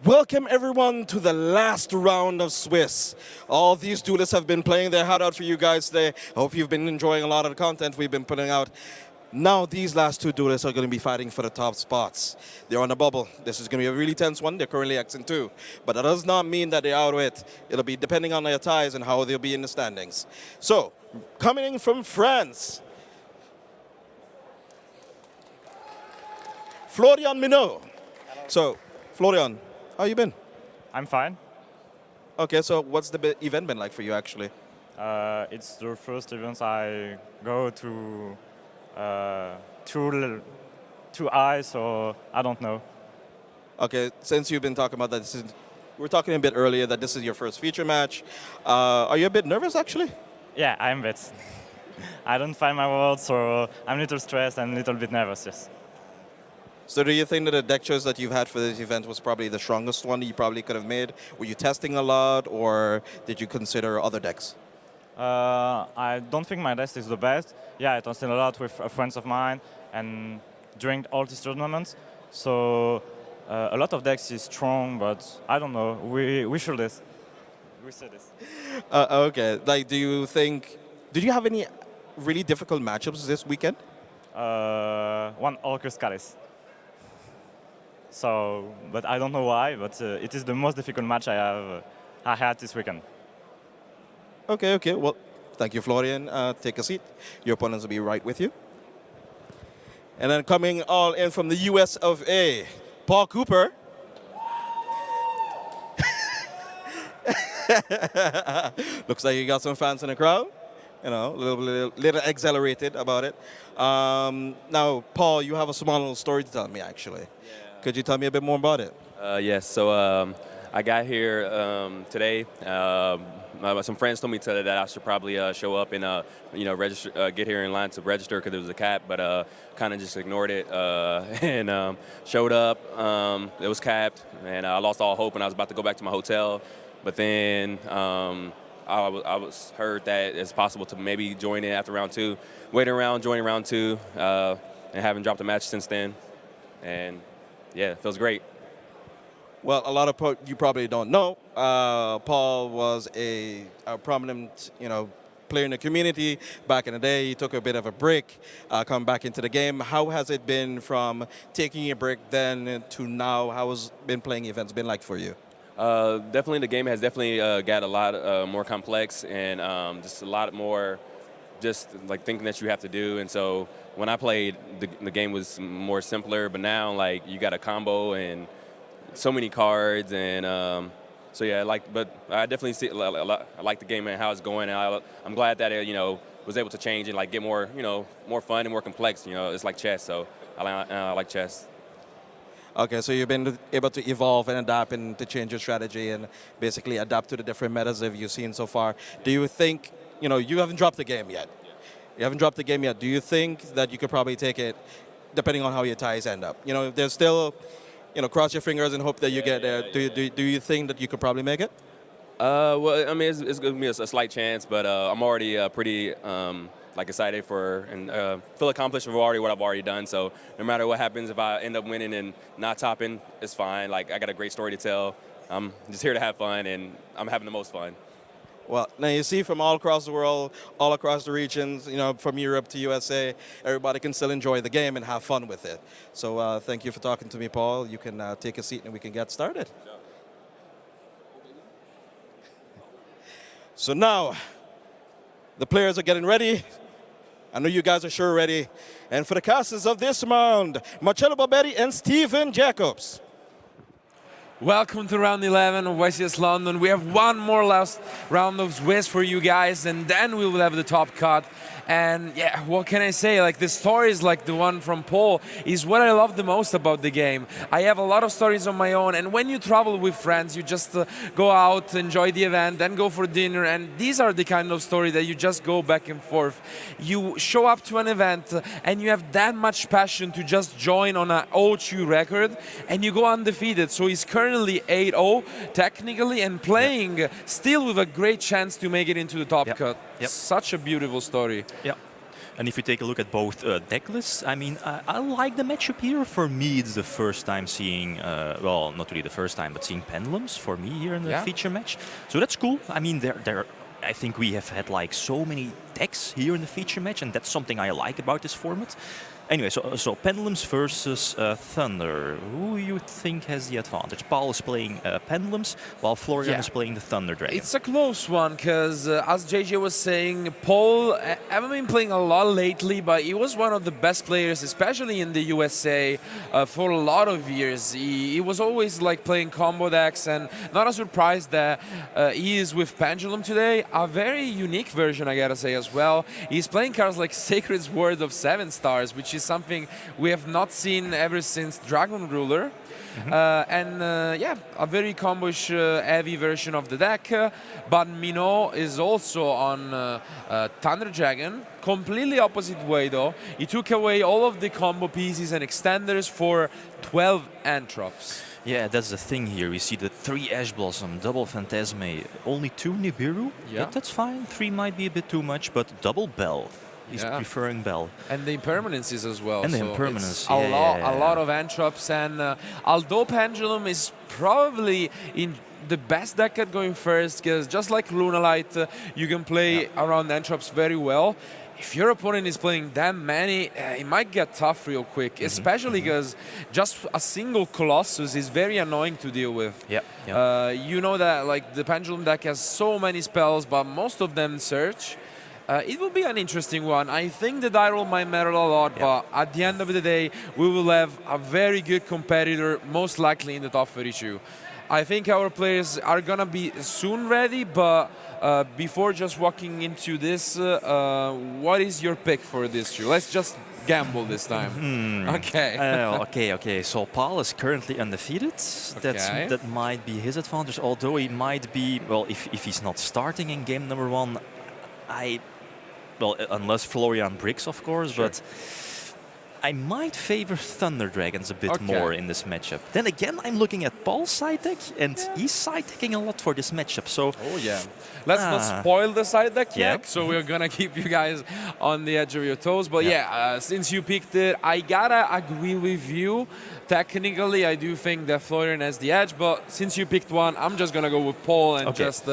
Welcome everyone to the last round of Swiss. All these duelists have been playing their heart out for you guys today. I hope you've been enjoying a lot of the content we've been putting out. Now these last two duelists are going to be fighting for the top spots. They're on the bubble. This is going to be a really tense one. They're currently X and 2. But that does not mean that they're out of it. It'll be depending on their ties and how they'll be in the standings. So, coming in from France, Florian Minaux. So, Florian, how you been? I'm fine. Okay, so what's the event been like for you actually? It's the first event I go to too high, so I don't know. Okay, since you've been talking about that, we were talking a bit earlier that this is your first feature match. Are you a bit nervous actually? Yeah, I'm a bit. I don't find my words, so I'm a little stressed and a little bit nervous, yes. So do you think that the deck choice that you've had for this event was probably the strongest one you probably could have made? Were you testing a lot, or did you consider other decks? I don't think my deck is the best. Yeah, I tested a lot with friends of mine and during all these tournaments. So a lot of decks is strong, but I don't know. We should this. We say this. Okay. Like, did you have any really difficult matchups this weekend? One Orcus Calis. So, but I don't know why, but it is the most difficult match I had this weekend. Okay. Well, thank you, Florian. Take a seat. Your opponents will be right with you. And then coming all in from the US of A, Paul Cooper. Looks like you got some fans in the crowd. You know, a little exhilarated about it. Now, Paul, you have a small little story to tell me, actually. Yeah. Could you tell me a bit more about it? Yes, so I got here today. Some friends told me today that I should probably show up and register, get here in line to register because there was a cap, but kind of just ignored it and showed up. It was capped, and I lost all hope, and I was about to go back to my hotel. But then I was heard that it's possible to maybe join in after round 2, wait around, join round 2, and haven't dropped a match since then. And yeah, it feels great. Well, a lot of you probably don't know. Paul was a prominent, player in the community back in the day. He took a bit of a break, come back into the game. How has it been from taking a break then to now? How has been playing events been like for you? Definitely, the game has definitely got a lot more complex and just a lot more just like thinking that you have to do. And so when I played, the game was more simpler, but now like you got a combo and so many cards, and so yeah, but I definitely see I like the game and how it's going, and I'm glad that it was able to change and like get more more fun and more complex. It's like chess, so I like chess. Okay, so you've been able to evolve and adapt and to change your strategy and basically adapt to the different metas that you've seen so far. Do you think, you haven't dropped the game yet? You haven't dropped the game yet. Do you think that you could probably take it, depending on how your ties end up? There's still, cross your fingers and hope that you get there. Do you think that you could probably make it? Well, I mean, it's going to be a slight chance, but I'm already pretty excited for and feel accomplished with what I've already done. So no matter what happens, if I end up winning and not topping, it's fine. Like, I got a great story to tell. I'm just here to have fun, and I'm having the most fun. Well, now you see from all across the world, all across the regions, from Europe to USA, everybody can still enjoy the game and have fun with it. So thank you for talking to me, Paul. You can take a seat and we can get started. So now, the players are getting ready. I know you guys are sure ready. And for the casters of this round, Marcello Barbetti and Stephen Jacobs. Welcome to round 11 of YCS London. We have one more last round of Swiss for you guys, and then we will have the top cut. And yeah, what can I say? Like, the stories like the one from Paul is what I love the most about the game. I have a lot of stories on my own, and when you travel with friends, you just go out, enjoy the event, then go for dinner, and these are the kind of story that you just go back and forth. You show up to an event, and you have that much passion to just join on an 0-2 record, and you go undefeated. So he's currently 8-0 technically, and playing still with a great chance to make it into the top cut. Yep. Such a beautiful story. Yeah. And if you take a look at both deck lists, I mean, I like the matchup here. For me, it's the first time seeing, well, not really the first time, but seeing Pendulums for me here in the feature match. So that's cool. I mean, I think we have had like so many decks here in the feature match, and that's something I like about this format. Anyway, so Pendulums versus Thunder. Who you think has the advantage? Paul is playing Pendulums, while Florian is playing the Thunder Dragon. It's a close one, because as JJ was saying, Paul haven't been playing a lot lately, but he was one of the best players, especially in the USA, for a lot of years. He was always like playing combo decks, and not a surprise that he is with Pendulum today. A very unique version, I gotta say, as well. He's playing cards like Sacred Sword of 7 stars, which is something we have not seen ever since Dragon Ruler. Yeah, a very combo-ish heavy version of the deck. But Minaux is also on Thunder Dragon. Completely opposite way though. He took away all of the combo pieces and extenders for 12 Anthrops. Yeah, that's the thing here. We see the 3 Ash Blossom, double Phantasme, only 2 Nibiru. Yeah. That's fine. 3 might be a bit too much, but double Bell. He's preferring Bell. And the impermanences as well. And the so impermanence, a lot of Anthrops. And although Pendulum is probably in the best deck at going first, because just like Lunalight, you can play around Anthrops very well. If your opponent is playing that many, it might get tough real quick, especially because just a single Colossus is very annoying to deal with. You know that like the Pendulum deck has so many spells, but most of them search. It will be an interesting one. I think the die roll might matter a lot, but at the end of the day, we will have a very good competitor, most likely in the top 32. I think our players are gonna be soon ready, but before just walking into this, what is your pick for this year? Let's just gamble this time. Okay. So Paul is currently undefeated. That might be his advantage, although he might be, well, if he's not starting in game number 1, well, unless Florian bricks, of course, but I might favor Thunder Dragons a bit more in this matchup. Then again, I'm looking at Paul's side deck, and he's side decking a lot for this matchup. So, let's not spoil the side deck yet. So we're gonna keep you guys on the edge of your toes. But since you picked it, I gotta agree with you. Technically, I do think that Florian has the edge, but since you picked one, I'm just gonna go with Paul and just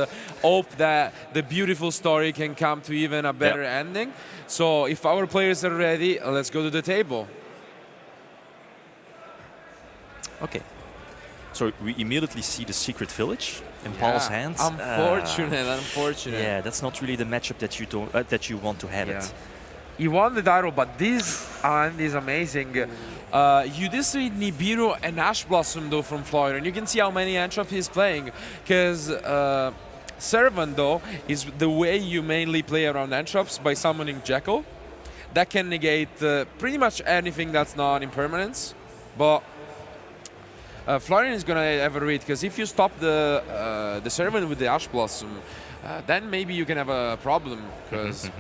hope that the beautiful story can come to even a better ending. So if our players are ready, let's go to the table. Okay. So we immediately see the Secret Village in Paul's hands. Unfortunate. Yeah, that's not really the matchup that you don't that you want to have it. He won the die roll, but this hand is amazing. You did see Nibiru and Ash Blossom though from Florian. You can see how many Anthrops he's playing, because Servant though is the way you mainly play around Anthrops by summoning Jekyll. That can negate pretty much anything that's not impermanence. But Florian is gonna have a read, because if you stop the Servant with the Ash Blossom, then maybe you can have a problem, because.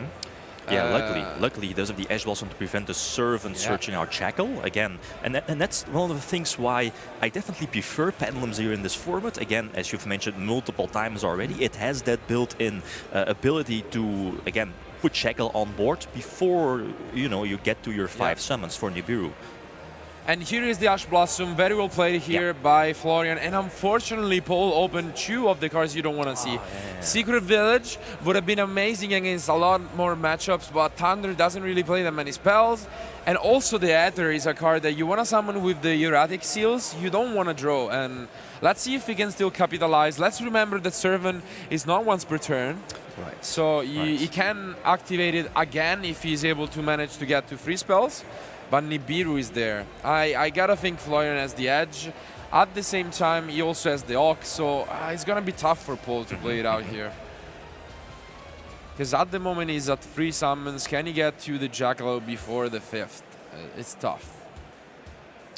Luckily he does have the Ash Blossom to prevent the Servant searching our Jackal again. And that's one of the things why I definitely prefer Pendulums here in this format. Again, as you've mentioned multiple times already, it has that built-in ability to, again, put Jackal on board before, you get to your 5 summons for Nibiru. And here is the Ash Blossom, very well played here by Florian. And unfortunately, Paul opened 2 of the cards you don't want to see. Secret Village would have been amazing against a lot more matchups, but Thunder doesn't really play that many spells. And also the Aether is a card that you want to summon with the Erratic Seals, you don't want to draw. And let's see if we can still capitalize. Let's remember that Servant is not once per turn. So he can activate it again if he's able to manage to get to 3 spells. But Nibiru is there. I gotta think Florian has the edge. At the same time, he also has the Ox, so it's gonna be tough for Paul to play it out here. Because at the moment he's at 3 summons. Can he get to the Jackal before the 5th? It's tough.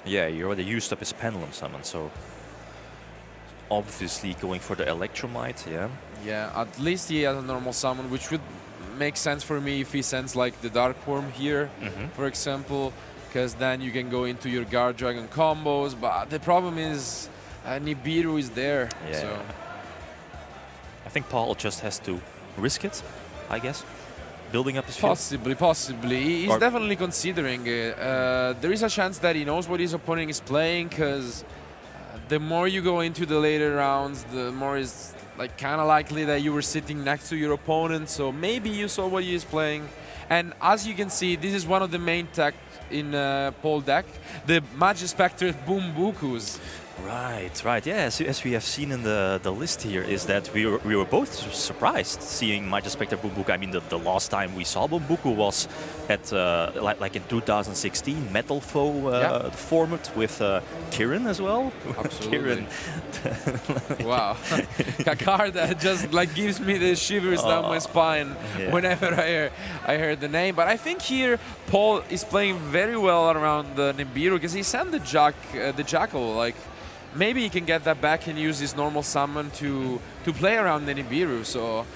Yeah, you already used up his Pendulum summon, so obviously going for the Electromite, Yeah, at least he has a normal summon, which would make sense for me if he sends like the Dark Worm here, for example, because then you can go into your Guard Dragon combos. But the problem is Nibiru is there. So I think Paul just has to risk it, I guess. building up his field? Possibly. He's Or- definitely considering it. There is a chance that he knows what his opponent is playing, because the more you go into the later rounds, the more is like kind of likely that you were sitting next to your opponent. So maybe you saw what he is playing. And as you can see, this is one of the main tech in Paul deck, the Magispector Boom Bukus. Right. Yeah, as we have seen in the list here, is that we were both surprised seeing Magispector Bumbuku. I mean, the last time we saw Bumbuku was at like in 2016 Metal Foe format with Kirin as well. Absolutely. Kirin. Wow, a card that just like gives me the shivers down my spine whenever I hear the name. But I think here Paul is playing very well around Nibiru, because he sent the Jackal. Like, maybe he can get that back and use his normal summon to play around the Nibiru. So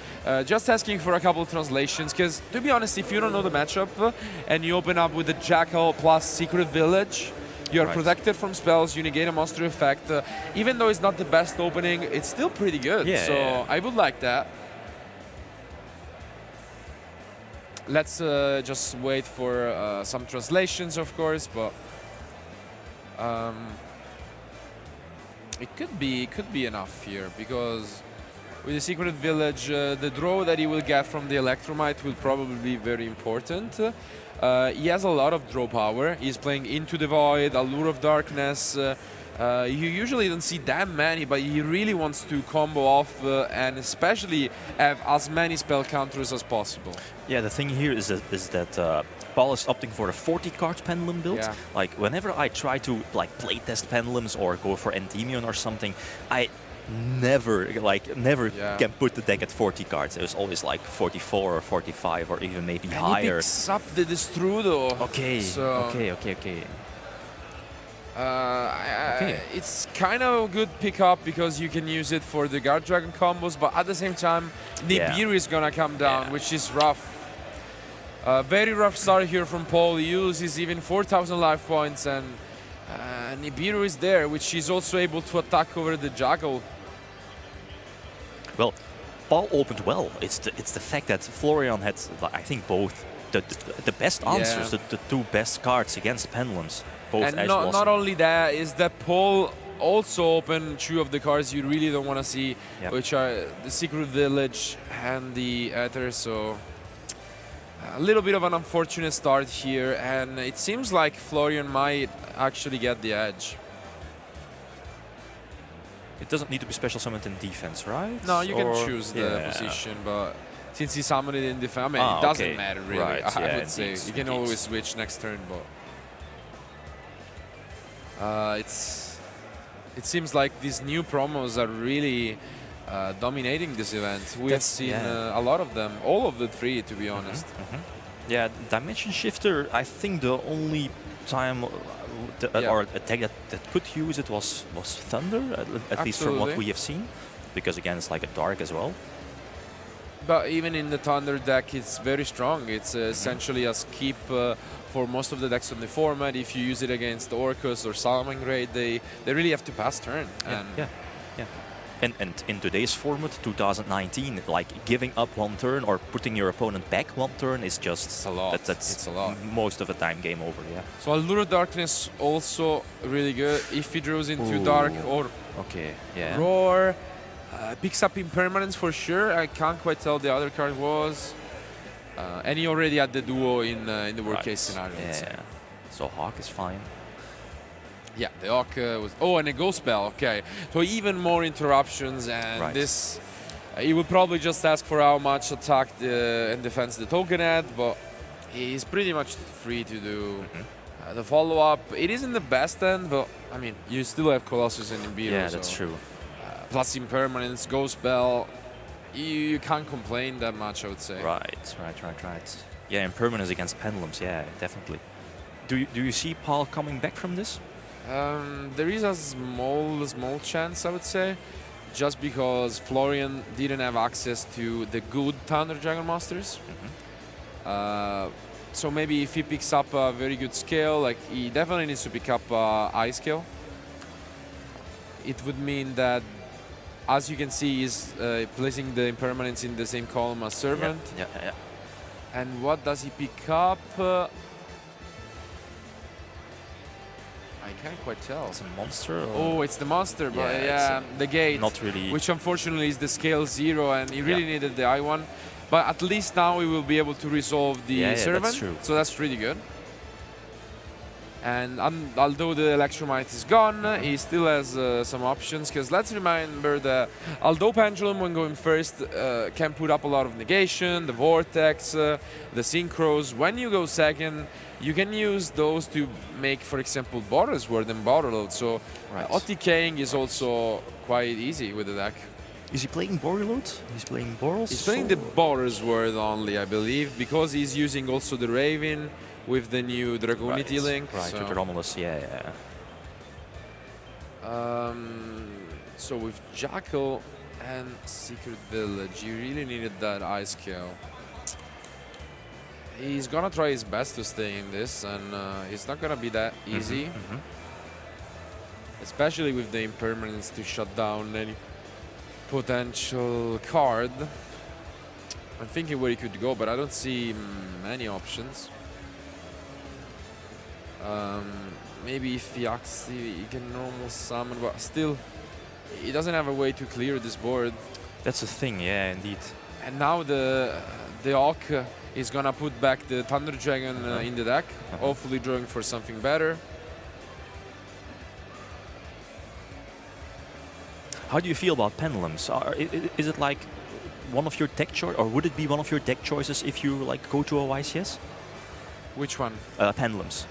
just asking for a couple of translations, because to be honest, if you don't know the matchup and you open up with the Jackal plus Secret Village, you're protected from spells, you negate a monster effect. Even though it's not the best opening, it's still pretty good. So I would like that. Let's just wait for some translations, of course, but it could be enough here, because with the Secret Village, the draw that he will get from the Electromite will probably be very important. He has a lot of draw power. He's playing Into the Void, Allure of Darkness. You usually don't see that many, but he really wants to combo off and especially have as many spell counters as possible. Yeah, the thing here is that Paul is opting for a 40 cards Pendulum build. Yeah. Like, whenever I try to like play test Pendulums or go for Endymion or something, I never can put the deck at 40 cards. It was always like 44 or 45 or even maybe And higher. he picks up the Destrudo. Okay, So okay. It's kind of a good pickup because you can use it for the Guard Dragon combos, but at the same time, Nibiru is gonna come down, which is rough. Very rough start here from Paul. He uses even 4,000 life points, and Nibiru is there, which is also able to attack over the Jackal. Well, Paul opened well. It's the fact that Florian had, I think, both the best answers, the two best cards against Pendulums. Both And not only that, is that Paul also opened two of the cards you really don't want to see, which are the Secret Village and the Aether. So a little bit of an unfortunate start here, and it seems like Florian might actually get the edge. It doesn't need to be special summoned in defense, right? No, you can choose the position, but since he summoned it in defense, I mean, it doesn't matter really. Right, I would say you can always switch next turn, but it seems like these new promos are really dominating this event. We have seen a lot of them, all of the three, to be honest. Yeah, Dimension Shifter, I think the only time or a deck that could use it was Thunder, at least from what we have seen, because again it's like a dark as well. But even in the Thunder deck, it's very strong. It's essentially a skip for most of the decks on the format. If you use it against Orcus or Salamangreat, they really have to pass turn. And in today's format, 2019, like giving up one turn or putting your opponent back one turn is just a lot. That's a lot. Most of the time game over. Yeah. So Allure of Darkness also really good if he draws into Dark or Roar. Picks up Impermanence for sure. I can't quite tell the other card was. And he already had the duo in the worst case scenario. Yeah. So Hawk is fine. Yeah, the Hawk was... Oh, and a Ghost Spell, okay. So even more interruptions, and this... he would probably just ask for how much attack and defense the token had, but he's pretty much free to do the follow-up. It isn't the best end, but, I mean, you still have Colossus and Nibiru. Yeah, that's true. Plus Impermanence, Ghost Spell, you can't complain that much, I would say. Right. Yeah, Impermanence against Pendulums, yeah, definitely. Do you see Paul coming back from this? There is a small chance, I would say, just because Florian didn't have access to the good Thunder Dragon Monsters. So maybe if he picks up a very good scale, like he definitely needs to pick up Eye Scale. It would mean that, as you can see, he's placing the Impermanence in the same column as Servant. And what does he pick up? I can't quite tell. It's a monster. Oh, it's the monster, but Yeah, yeah, the gate. not really. Which unfortunately is the scale 0, and he really needed the I1. But at least now we will be able to resolve the servant. That's true. So that's really good. And although the Electromite is gone, he still has some options. Because let's remember that although Pendulum, when going first, can put up a lot of negation, the Vortex, the Synchros, when you go second, you can use those to make, for example, Boros Word and Borreload. So OTKing is also quite easy with the deck. Is he playing Borreload? He's playing Boros? He's playing the Boros Word only, I believe, because he's using also the Raven with the new Dragonity link. Right, so. with Romulus, yeah. So with Jackal and Secret Village, you really needed that eye scale. He's gonna try his best to stay in this, and it's not gonna be that easy. Especially with the impermanence to shut down any potential card. I'm thinking where he could go, but I don't see many options. Maybe if he can normal summon, but still, he doesn't have a way to clear this board. That's the thing, yeah, indeed. And now the Hawk is gonna put back the Thunder Dragon in the deck, hopefully drawing for something better. How do you feel about Pendulums? Is it like one of your deck choices, or would it be one of your deck choices if you like go to a YCS? Which one? Pendulums.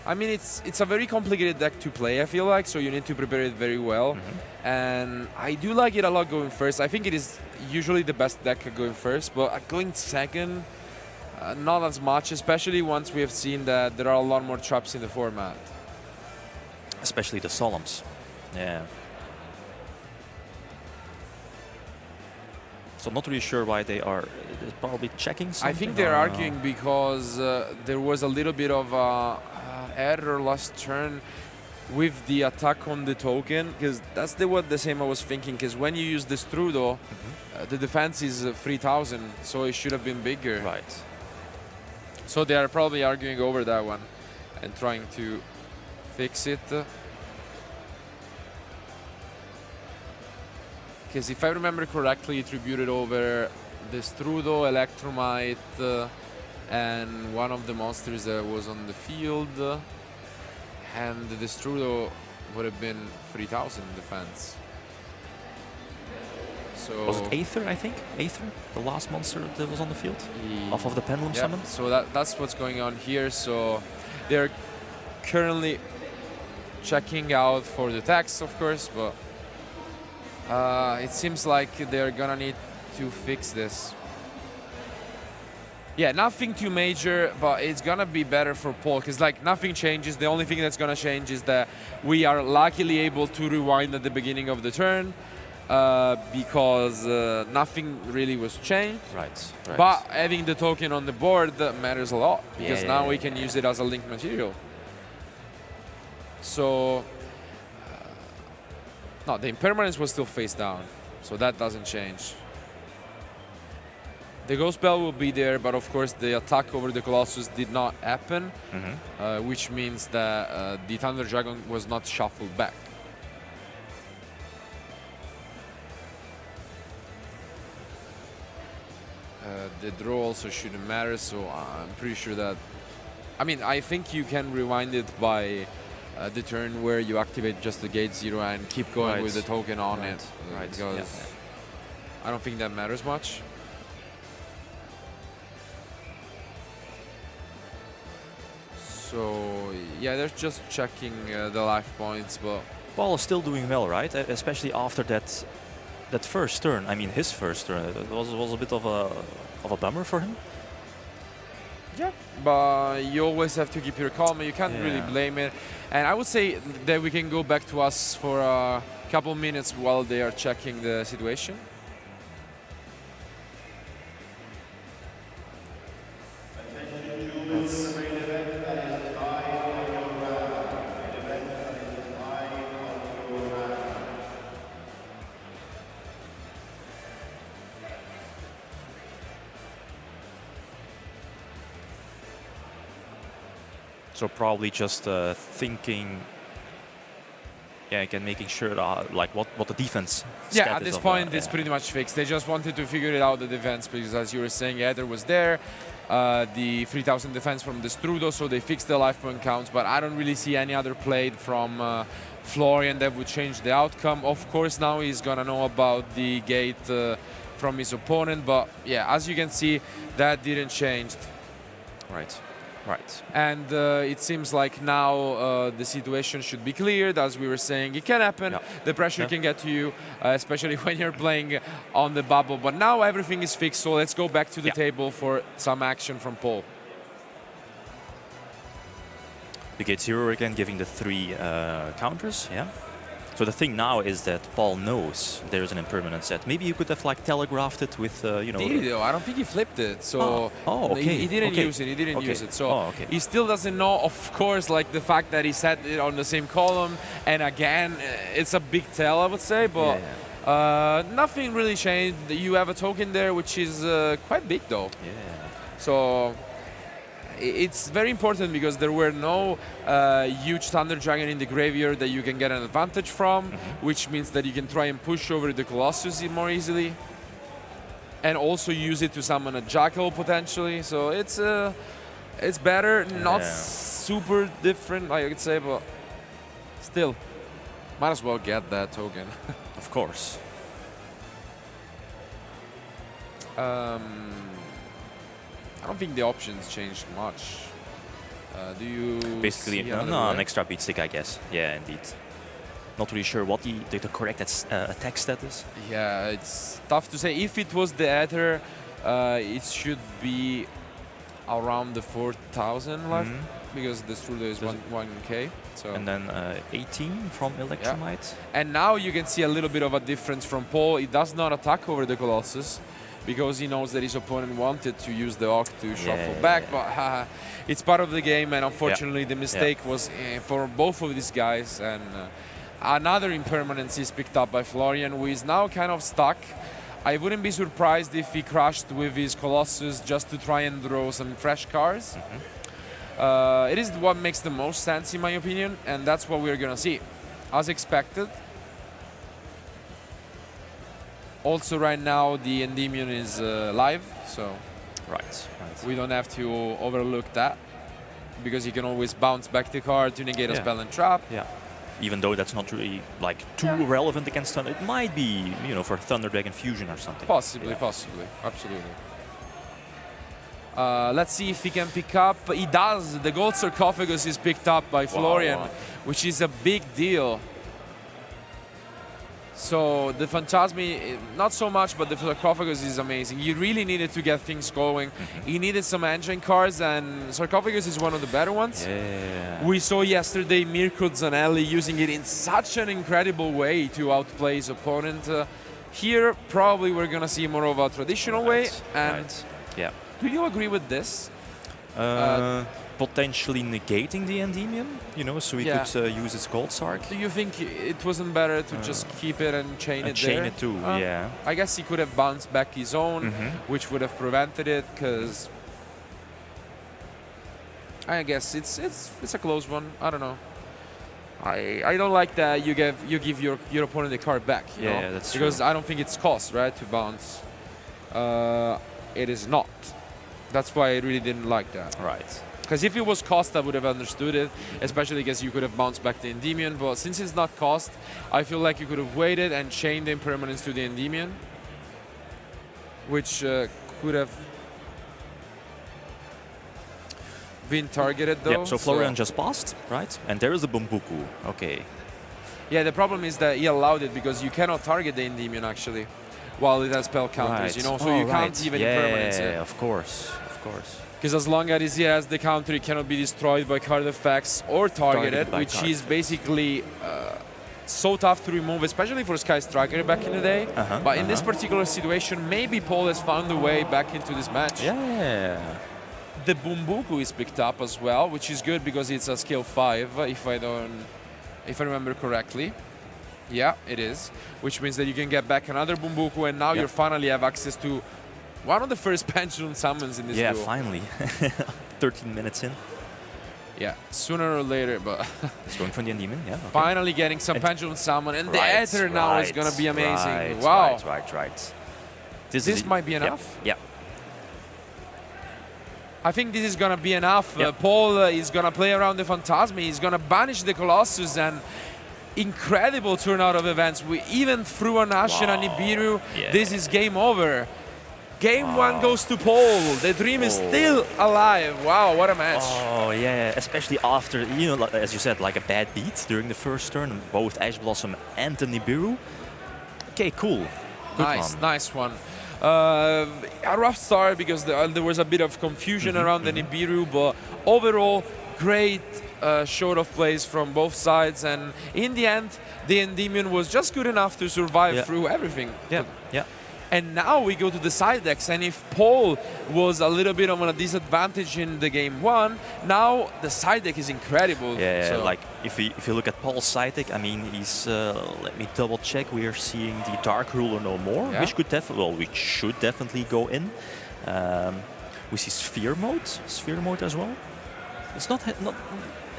I mean, it's a very complicated deck to play, I feel like, so you need to prepare it very well. And I do like it a lot going first. I think it is usually the best deck going first, but going second, not as much, especially once we have seen that there are a lot more traps in the format. Especially the Solemns. Yeah. So not really sure why they are probably checking something. I think they're arguing because there was a little bit of error last turn with the attack on the token, because that's the same I was thinking, because when you use the Strudo, the defense is 3000, so it should have been bigger. Right. So they are probably arguing over that one and trying to fix it. Because if I remember correctly, it tributed over the Strudo, Electromite, and one of the monsters that was on the field. And the Strudo would have been 3000 defense. So Was it Aether, I think? Aether, the last monster that was on the field? Off of the Pendulum summon? So that's what's going on here. So they're currently checking out for the tax, of course, but it seems like they're gonna need to fix this. Yeah, nothing too major, but it's gonna be better for Paul, because like nothing changes. The only thing that's gonna change is that we are luckily able to rewind at the beginning of the turn, because nothing really was changed. Right. But having the token on the board matters a lot, because now we can use it as a link material. So no, the impermanence was still face down, so that doesn't change. The Ghost Spell will be there, but of course the attack over the Colossus did not happen, which means that the Thunder Dragon was not shuffled back. The draw also shouldn't matter, so I'm pretty sure that... I mean, I think you can rewind it by the turn where you activate just the gate 0 and keep going with the token on it. Because I don't think that matters much. So yeah, they're just checking the life points, but Paul is still doing well, right? Especially after that first turn. I mean, his first turn. It was a bit of a bummer for him. yeah, but you always have to keep your calm. You can't really blame it. And I would say that we can go back to us for a couple minutes while they are checking the situation. So probably just thinking, yeah, again, making sure like what the defense. Yeah, stat at is this of, point, it's pretty much fixed. They just wanted to figure it out, the defense, because as you were saying, Ether was there, the 3000 defense from the Strudo, so they fixed the life point counts, but I don't really see any other play from Florian that would change the outcome. Of course, now he's gonna know about the gate from his opponent, but yeah, as you can see, that didn't change. Right. Right. And it seems like now the situation should be cleared. As we were saying, it can happen. Yeah. The pressure can get to you, especially when you're playing on the bubble. But now everything is fixed, so let's go back to the table for some action from Paul. The gate 0 again, giving the 3 counters, yeah. So the thing now is that Paul knows there's an impermanent set. Maybe you could have like telegraphed it with, you know. Did he though? I don't think he flipped it. So okay. he didn't use it. He didn't use it. So okay. he still doesn't know. Of course, like the fact that he set it on the same column, and again, it's a big tell, I would say. But nothing really changed. You have a token there, which is quite big though. Yeah. So it's very important because there were no huge Thunder Dragon in the graveyard that you can get an advantage from, which means that you can try and push over the Colossus more easily, and also use it to summon a Jackal potentially. So it's better, not super different, I could say, but still, might as well get that token. Of course. I don't think the options changed much. Do you basically see an extra beat stick, I guess. Yeah, indeed. Not really sure what the correct attack stat is. Yeah, it's tough to say. If it was the Ether, it should be around the 4,000 left, because the Strudo is 1k. So. And then 18 from Electromite. Yeah. And now you can see a little bit of a difference from Paul. He does not attack over the Colossus, because he knows that his opponent wanted to use the Oct to shuffle back, but it's part of the game, and unfortunately the mistake was for both of these guys, and another impermanence is picked up by Florian, who is now kind of stuck. I wouldn't be surprised if he crashed with his Colossus just to try and draw some fresh cards. It is what makes the most sense in my opinion, and that's what we're gonna see. As expected. Also, right now the Endymion is live, so we don't have to overlook that, because you can always bounce back the card to negate a spell and trap. Yeah. Even though that's not really like too relevant against Thunder, it might be, you know, for Thunder Dragon Fusion or something. Possibly, absolutely. Let's see if he can pick up. He does. The gold sarcophagus is picked up by Florian, which is a big deal. So the Phantasmi, not so much, but the sarcophagus is amazing. You really needed to get things going. He needed some engine cards, and sarcophagus is one of the better ones. Yeah. We saw yesterday Mirko Zanelli using it in such an incredible way to outplay his opponent. Here, probably we're gonna see more of a traditional way. And yeah. Do you agree with this? Potentially negating the Endymion, you know, so he could use its Gold Sark. Do you think it wasn't better to just keep it and chain it there? Chain it too, yeah. I guess he could have bounced back his own, which would have prevented it, because I guess it's a close one. I don't know. I don't like that you give your opponent the card back. You know? Yeah, that's because true. I don't think it's cost, right, to bounce. It is not. That's why I really didn't like that. Right. Because if it was cost, I would have understood it, especially because you could have bounced back the Endymion. But since it's not cost, I feel like you could have waited and chained the impermanence to the Endymion, which could have been targeted though. Yeah, so Florian just passed, right? And there is a Bumbuku. Okay. Yeah, the problem is that he allowed it because you cannot target the Endymion actually while it has spell counters, you know, so you can't even impermanence it. Yeah, of course. Because as long as he has the counter, it cannot be destroyed by card effects or targeted, which is basically so tough to remove, especially for Sky Striker back in the day. But in this particular situation, maybe Paul has found a way back into this match. Yeah. The Bumbuku is picked up as well, which is good because it's a skill 5, if I remember correctly. Yeah, it is. Which means that you can get back another Bumbuku, and now you finally have access to one of the first Pendulum summons in this duel. Yeah, finally. 13 minutes in. Yeah, sooner or later, but It's going for the Demon, yeah. Okay. finally getting some Pendulum Summon, and the Right, Ether now is right, gonna be amazing. Right, Wow, right. this might be enough. Yeah. I think this is gonna be enough. Yep. Paul is gonna play around the Phantasmi. He's gonna banish the Colossus, and incredible turnout of events. We even through an Ashen and Nibiru. Yeah. This is game over. Game one goes to Paul. The dream is still alive. Wow, what a match. Oh yeah, especially after, you know, as you said, like a bad beat during the first turn, both Ash Blossom and the Nibiru. Okay, cool. Good Nice, one. nice one. A rough start because there was a bit of confusion around the Nibiru, but overall, great short of plays from both sides, and in the end, the Endymion was just good enough to survive through everything. Yeah, yeah. And now we go to the side decks, and if Paul was a little bit of a disadvantage in the game one, now the side deck is incredible. Yeah, So- like if you look at Paul's side deck, I mean, he's let me double check. We are seeing the Dark Ruler no more, Yeah. which could which should definitely go in. We see Sphere mode as well. It's not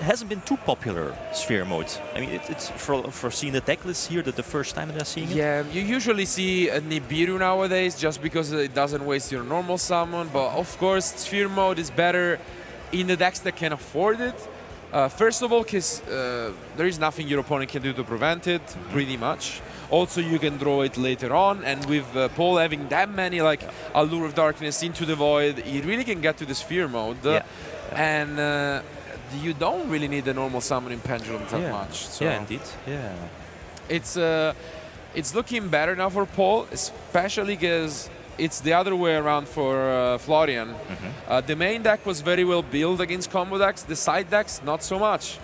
hasn't been too popular, Sphere mode. I mean, it's for seeing the deck list here that the first time they're seeing it. Yeah, you usually see a Nibiru nowadays just because it doesn't waste your normal summon, but of course Sphere mode is better in the decks that can afford it. First of all, because there is nothing your opponent can do to prevent it, pretty much. Also, you can draw it later on, and with Paul having that many, like Allure of Darkness into the Void, he really can get to the Sphere mode. And you don't really need the normal summon in Pendulum that much. So Yeah, indeed. Yeah. it's looking better now for Paul, especially because it's the other way around for Florian. The main deck was very well built against combo decks. The side decks, not so much.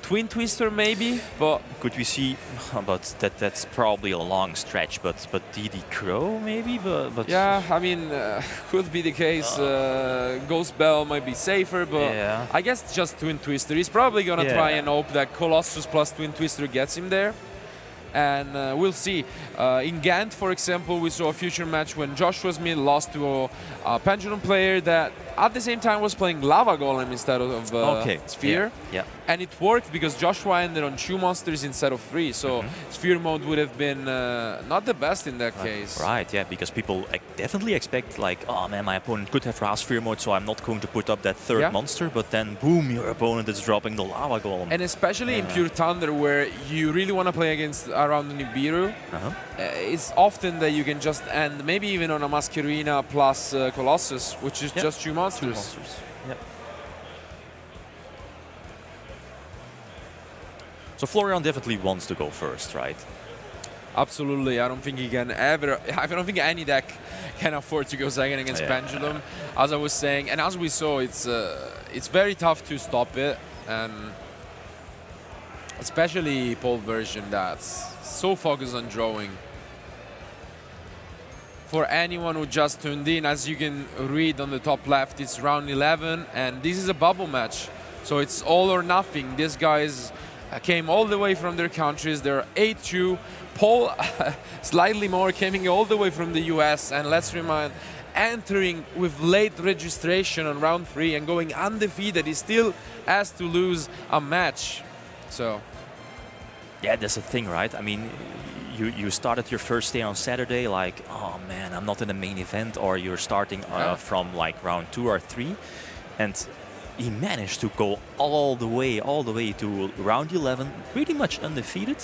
Twin Twister maybe, but Could we see? But that's probably a long stretch. But DD Crow maybe. But yeah, I mean, could be the case. Ghost Bell might be safer, but Yeah. I guess just Twin Twister. He's probably gonna try and hope that Colossus plus Twin Twister gets him there. And we'll see. In Gant, for example, we saw a future match when Joshua Smith lost to a Pendulum player that at the same time was playing Lava Golem instead of Sphere. Yeah. And it worked because Joshua ended on 2 monsters instead of 3. So Sphere mode would have been not the best in that case. Right, yeah, because people definitely expect like, oh man, my opponent could have Ra Sphere mode, so I'm not going to put up that third monster, but then boom, your opponent is dropping the Lava Golem. And especially in Pure Thunder, where you really want to play against around the Nibiru, it's often that you can just end maybe even on a Masquerina plus Colossus, which is just 2 monsters. Yep. So Florian definitely wants to go first, right? Absolutely. I don't think he can ever. I don't think any deck can afford to go second against Pendulum. As I was saying, and as we saw, it's very tough to stop it, and especially Paul version that's so focused on drawing. For anyone who just tuned in, as you can read on the top left, it's round 11, and this is a bubble match, so it's all or nothing. These guys came all the way from their countries. They're 8-2. Paul, slightly more, coming all the way from the US, and let's remind, entering with late registration on round 3 and going undefeated. He still has to lose a match. So yeah, that's the thing, right? I mean, you started your first day on Saturday like, oh man, I'm not in the main event, or you're starting from like round 2 or 3, and he managed to go all the way to round 11, pretty much undefeated.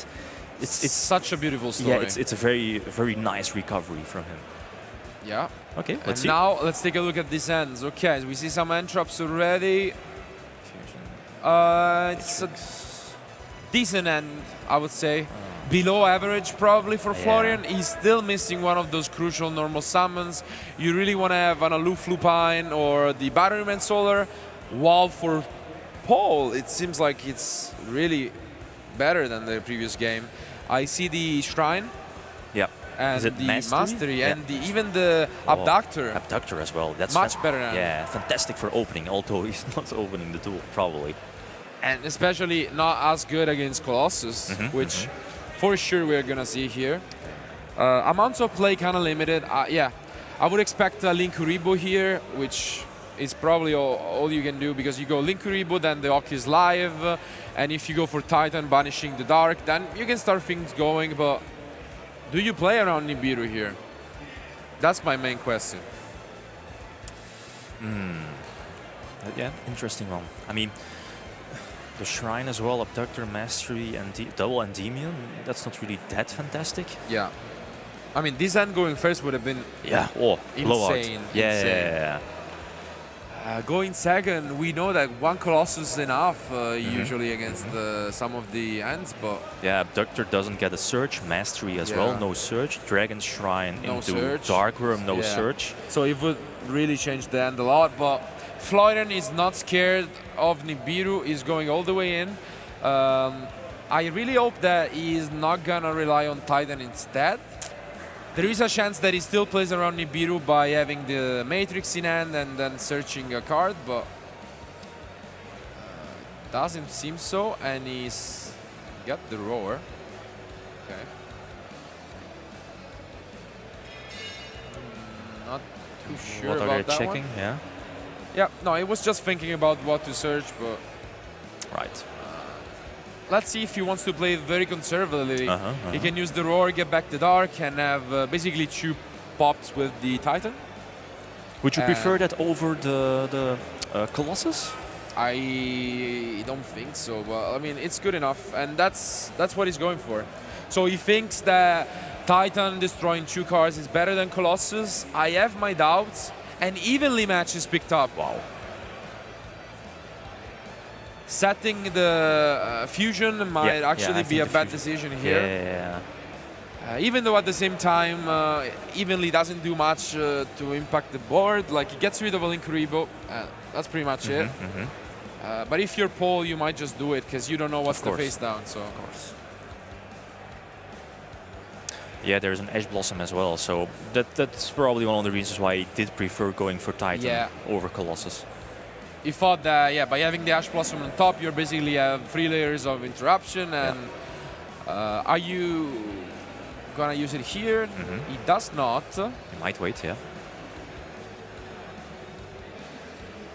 It's such a beautiful story. Yeah, it's a very nice recovery from him. Yeah. Okay, let's And see. now let's take a look at these ends. Okay, we see some end traps already. It's a decent end, I would say. Below average probably for Florian. He's still missing one of those crucial normal summons. You really want to have an Aloof Lupine or the Batteryman Solar. While for Paul, it seems like it's really better than the previous game. I see the Shrine. Yeah. And Is it the Mastery? Yeah. and even the Abductor. Abductor as well. That's Much better now. Yeah, fantastic for opening, although he's not opening the tool, probably. And especially not as good against Colossus, which for sure we're gonna see here. Amounts of play kind of limited. Yeah, I would expect a Link Uribo here, which it's probably all you can do, because you go Linkuribo, then the Oki is live, and if you go for Titan banishing the Dark, then you can start things going. But do you play around Nibiru here? That's my main question. Yeah, interesting one. I mean, the Shrine as well, Abductor, Mastery, and double Endymion, that's not really that fantastic. Yeah. I mean, this end going first would have been blowout. insane. Yeah, insane. yeah. Going second, we know that one Colossus is enough usually against some of the ends, but... Yeah, Abductor doesn't get a Surge, Mastery as well, no Surge, Dragon Shrine No into Surge. Darkworm, no Surge. So it would really change the end a lot, but Florian is not scared of Nibiru, is going all the way in. I really hope that he is not gonna rely on Titan instead. There is a chance that he still plays around Nibiru by having the Matrix in hand and then searching a card, but doesn't seem so, and he's got the Roar. Okay. Not too sure What are about they that checking? one. Yeah. Yeah, no, I was just thinking about what to search, but Right. let's see if he wants to play very conservatively. He can use the Roar, get back the Dark, and have basically 2 pops with the Titan. Would you prefer that over the Colossus? I don't think so, but I mean, it's good enough, and that's what he's going for. So he thinks that Titan destroying 2 cards is better than Colossus. I have my doubts, and evenly matches picked up. Wow. Setting the fusion might actually be a bad decision here. Yeah. Even though at the same time, evenly doesn't do much to impact the board. Like, he gets rid of a Linkuribo, that's pretty much it. But if you're Paul, you might just do it, because you don't know what's the face down. So. Of course. Yeah, there's an Ash Blossom as well, so that's probably one of the reasons why he did prefer going for Titan over Colossus. He thought that, by having the Ash Blossom on top, you basically have 3 layers of interruption, and are you gonna use it here? He does not. He might wait, yeah.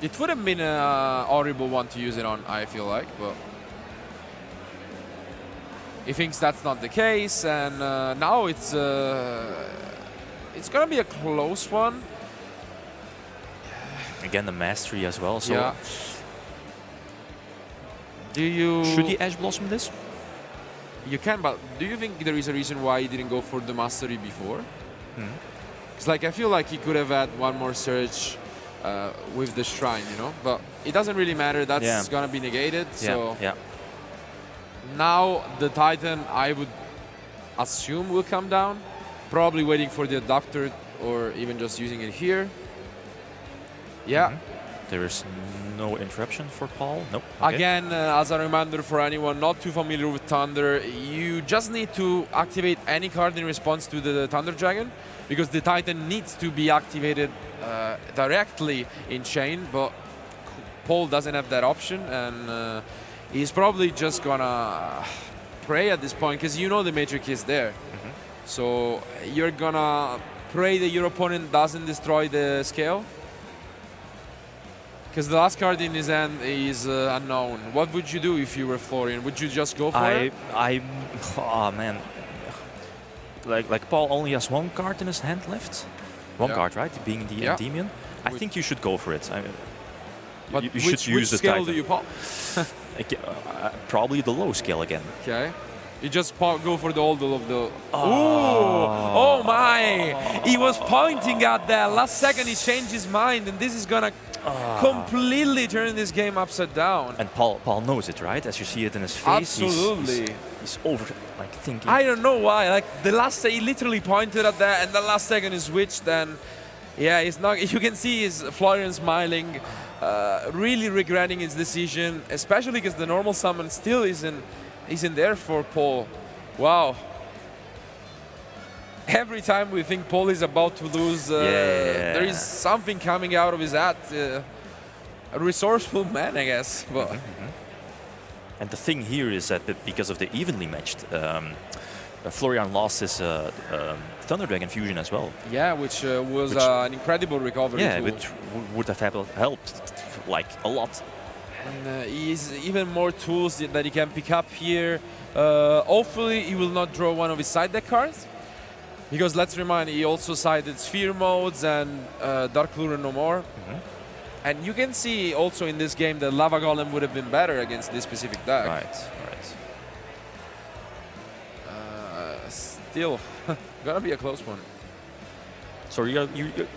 It would have been a horrible one to use it on, I feel like, but he thinks that's not the case, and now it's gonna be a close one. Again, the Mastery as well, so... Yeah. Do you... Should he Ash Blossom this? You can, but do you think there is a reason why he didn't go for the Mastery before? It's like, I feel like he could have had one more search with the Shrine, you know? But it doesn't really matter, that's gonna be negated, so... Yeah. Now the Titan, I would assume, will come down. Probably waiting for the Adapter, or even just using it here. Yeah. There is no interruption for Paul. Nope. Okay. Again, as a reminder for anyone not too familiar with Thunder, you just need to activate any card in response to the Thunder Dragon, because the Titan needs to be activated directly in chain, but Paul doesn't have that option, and he's probably just gonna pray at this point, because you know the Matrix is there. So you're gonna pray that your opponent doesn't destroy the scale. Because the last card in his hand is unknown. What would you do if you were Florian? Would you just go for it? Oh man. Like Paul only has 1 card in his hand left. One card, right? Being the Endymion. I think you should go for it. But you should use the scale Titan. do you pop? Probably the low scale again. Okay. You just go for the old of the... Oh my! He was pointing at that. Last second he changed his mind, and this is gonna completely turn this game upside down. And Paul knows it, right? As you see it in his face. Absolutely. He's over, thinking. I don't know why. Like, he literally pointed at that, and the last second he switched, and yeah, it's not... You can see his Florian smiling, really regretting his decision, especially because the normal summon still isn't there for Paul. Wow. Every time we think Paul is about to lose, there is something coming out of his hat. A resourceful man, I guess. But And the thing here is that because of the evenly matched Florian lost his Thunder Dragon fusion as well. Yeah, which was an incredible recovery. Yeah, tool. which would have helped like a lot. And he's even more tools that he can pick up here. Hopefully he will not draw one of his side deck cards. Because let's remind, he also sided Sphere modes and Dark Lure no more. And you can see also in this game that Lava Golem would have been better against this specific deck. Right. Still, gonna be a close one. So you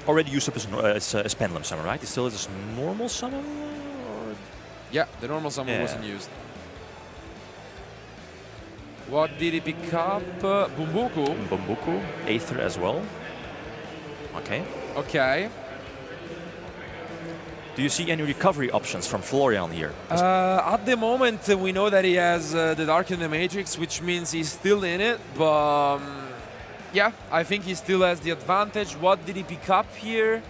already used up his Pendulum Summon, right? He still has his normal summon? Or? Yeah, the normal summon wasn't used. What did he pick up? Bumbuku. Bumbuku, Aether as well. Okay. Okay. Do you see any recovery options from Florian here? At the moment, we know that he has the Dark in the Matrix, which means he's still in it. But yeah, I think he still has the advantage. What did he pick up here?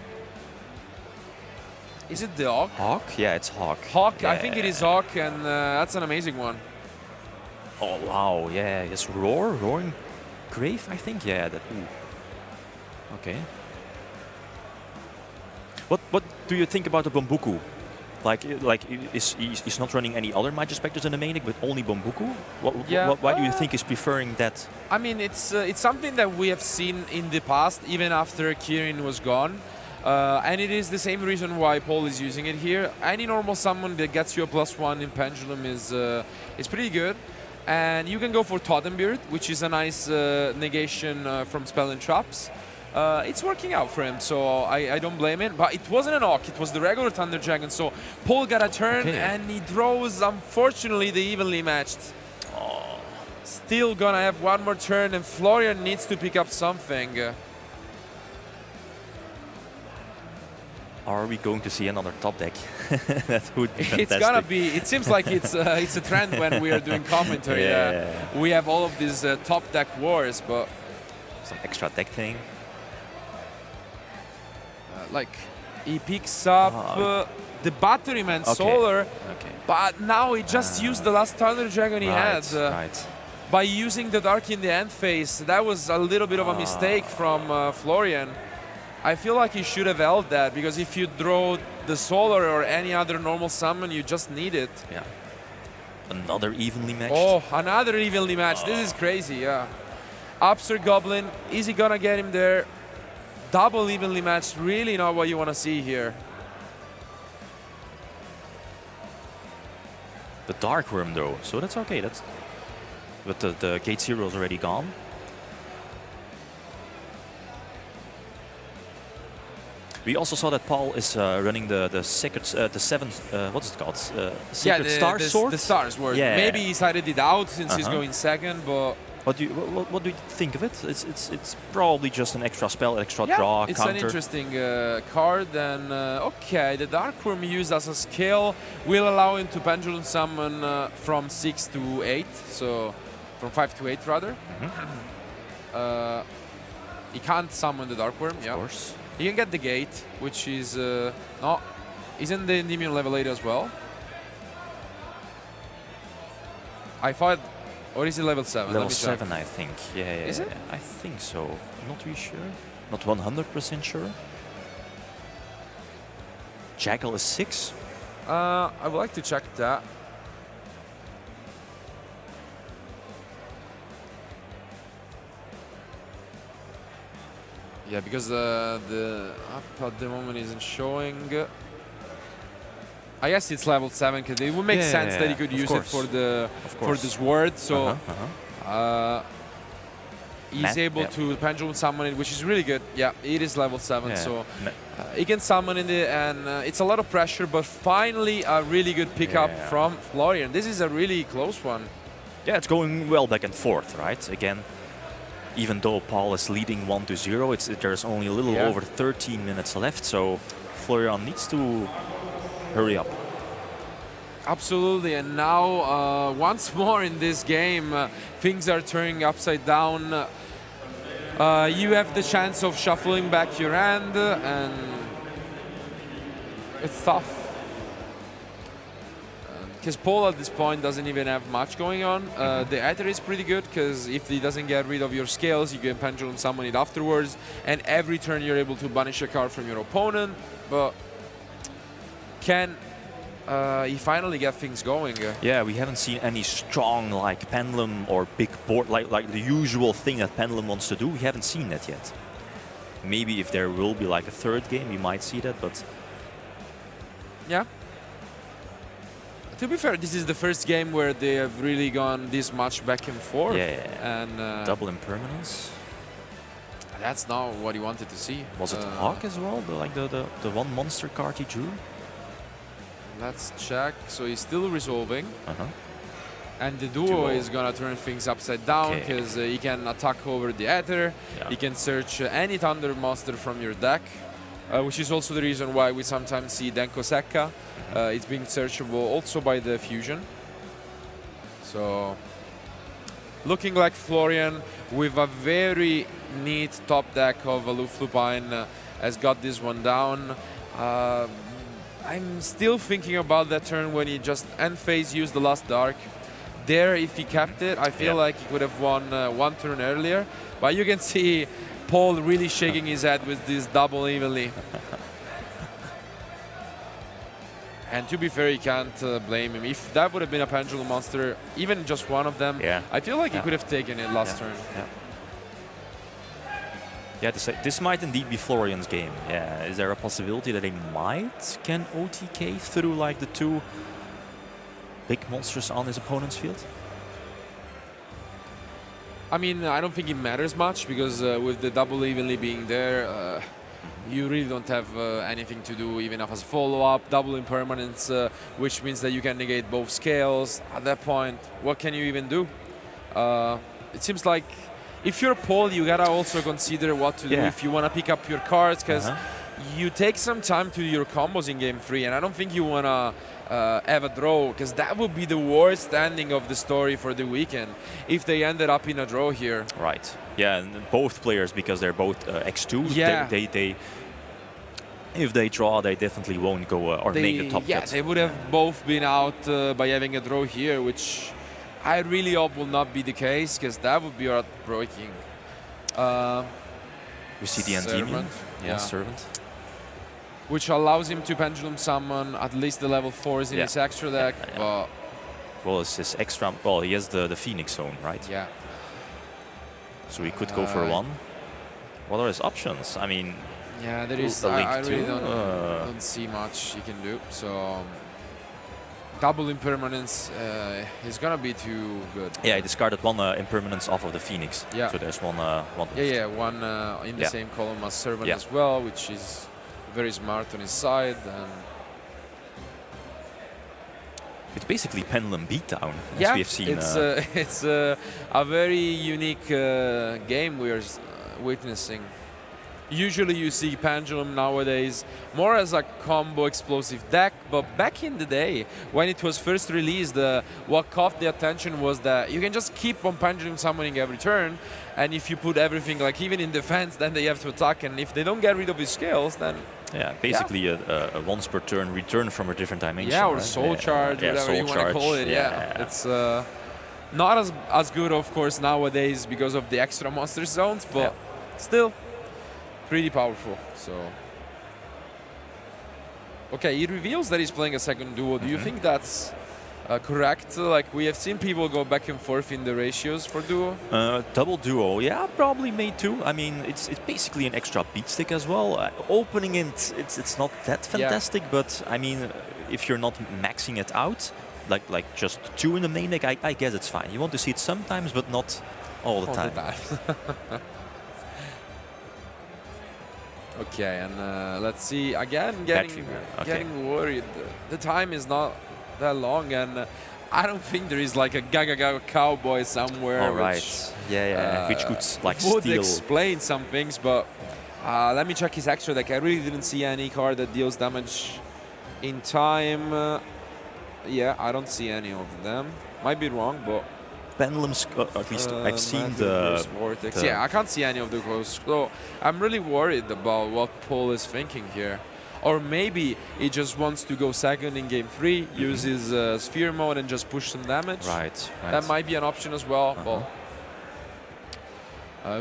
Is it the Hawk? Hawk? Yeah, it's Hawk. Hawk, yeah. I think it is Hawk, and that's an amazing one. Oh wow, yeah, yes, Roaring Grave, I think, yeah. That. Ooh. Okay. What do you think about the Bambuku? Like he's not running any other Magic Spectres in the main deck, but only Bambuku? Why do you think he's preferring that? I mean, it's something that we have seen in the past, even after Kirin was gone. And it is the same reason why Paul is using it here. Any normal summon that gets you a +1 in Pendulum is pretty good. And you can go for Totembeard, which is a nice negation from Spell and Traps. It's working out for him, so I don't blame it. But it wasn't an Hawk, it was the regular Thunder Dragon. So Paul got a turn, and he draws, unfortunately, the evenly matched. Oh. Still gonna have one more turn, and Florian needs to pick up something. Are we going to see another top deck? That would be fantastic. It's gonna be. It seems like it's a trend when we are doing commentary. We have all of these top deck wars, but some extra deck thing. Like he picks up the Batteryman Solar, but now he just used the last Thunder Dragon he had. By using the Dark in the End phase. That was a little bit of a mistake from Florian. I feel like he should have held that, because if you draw the Solar or any other normal summon, you just need it. Yeah. Another evenly matched. Oh, another evenly matched. This is crazy, yeah. Upstart Goblin, is he gonna get him there? Double evenly matched, really not what you want to see here. The Dark Worm though, so that's okay. But the Gate Zero is already gone. We also saw that Paul is running the secret, the seventh, what's it called? Secret Star Sword? The Star Sword. Yeah. Maybe he decided it out since he's going second, but... What do you think of it? It's probably just an extra spell, extra draw, it's counter. An interesting card. And okay, the Dark Worm used as a skill will allow him to Pendulum Summon from 6 to 8, so from 5 to 8 rather. He can't summon the Dark Worm, Of course. He can get the Gate, which is isn't the Endymion level 8 as well? I thought, or is it level 7? Level 7, I think. Yeah. Is it? I think so. I'm not really sure. Not 100% sure. Jackal is 6. I would like to check that. Yeah, because the up at the moment isn't showing. I guess it's level 7 because it would make sense that he could use it for the sword. So he's able to Pendulum Summon it, which is really good. Yeah, it is level 7, so he can summon it, and it's a lot of pressure. But finally, a really good pickup from Florian. This is a really close one. Yeah, it's going well back and forth, right? Again. Even though Paul is leading 1-0, there's only a little over 13 minutes left, so Florian needs to hurry up. Absolutely, and now once more in this game, things are turning upside down. You have the chance of shuffling back your hand, and it's tough. because Paul at this point doesn't even have much going on. The Aether is pretty good because if he doesn't get rid of your scales, you can Pendulum summon it afterwards, and every turn you're able to banish a card from your opponent. But can he finally get things going? Yeah, we haven't seen any strong like Pendulum or big board like the usual thing that Pendulum wants to do. We haven't seen that yet. Maybe if there will be like a third game, we might see that, but yeah. To be fair, this is the first game where they have really gone this much back and forth. yeah. And double impermanence. that's not what he wanted to see. Was it Hawk as well? The one monster card he drew? Let's check. So he's still resolving. Uh-huh. And the duo is gonna turn things upside down because he can attack over the Aether. Yeah. He can search any Thunder monster from your deck, which is also the reason why we sometimes see Denko Sekka. It's being searchable also by the fusion. So looking like Florian with a very neat top deck of Aloof Lupine has got this one down. I'm still thinking about that turn when he just end phase used the last Dark. There, if he kept it, I feel like he could have won one turn earlier. But you can see Paul really shaking his head with this double evenly. And to be fair, you can't blame him. If that would have been a Pendulum monster, even just one of them, I feel like he could have taken it last turn. Yeah, this might indeed be Florian's game. Yeah, is there a possibility that they might can OTK through like the two big monsters on his opponent's field? I mean, I don't think it matters much because with the double evenly being there, you really don't have anything to do even as a follow-up. Double impermanence, which means that you can negate both scales. At that point, what can you even do? It seems like if you're Paul, you gotta also consider what to do if you want to pick up your cards, because you take some time to do your combos in game 3, and I don't think you want to have a draw, because that would be the worst ending of the story for the weekend if they ended up in a draw here. Right. Yeah, and both players, because they're both X2, they if they draw, they definitely won't go or make the top cut. They would have both been out by having a draw here, which I really hope will not be the case, because that would be heartbreaking. We see the Endymion. Servant. Which allows him to Pendulum summon at least the level 4s in his extra deck. But well, it's his extra. Well, he has the Phoenix Zone, right? Yeah. So he could go for one. What are his options? I mean, yeah, there is. I really don't see much he can do. So double impermanence is gonna be too good. Yeah, he discarded one impermanence off of the Phoenix. Yeah. So there's one. One in the same column as Servant as well, which is very smart on his side. And it's basically Pendulum beatdown, as we have seen. It's a very unique game we are witnessing. Usually you see Pendulum nowadays more as a combo explosive deck, but back in the day, when it was first released, what caught the attention was that you can just keep on Pendulum summoning every turn, and if you put everything, like even in defense, then they have to attack, and if they don't get rid of his scales, then... Yeah, basically a once per turn return from a different dimension. Yeah, or soul charge, whatever you want to call it. Yeah. It's not as good, of course, nowadays because of the extra monster zones, but still pretty powerful. So, okay, he reveals that he's playing a second duo. Do you think that's correct? Like, we have seen people go back and forth in the ratios for duo. Double duo, yeah, probably made two. I mean, it's basically an extra beat stick as well. Opening it, it's not that fantastic, but I mean, if you're not maxing it out, like just two in the main deck, I guess it's fine. You want to see it sometimes, but not all the time. Okay, and let's see again. Getting worried. The time is not that long, and I don't think there is like a Gaga cowboy somewhere. All right. Which could like would steal. explain some things, but let me check his extra deck. I really didn't see any card that deals damage in time. Yeah, I don't see any of them. Might be wrong, but Pendulum's, at least I've seen the Vortex. Yeah, I can't see any of the close. So I'm really worried about what Paul is thinking here. or maybe he just wants to go second in game 3, use his sphere mode and just push some damage. Right. That might be an option as well. But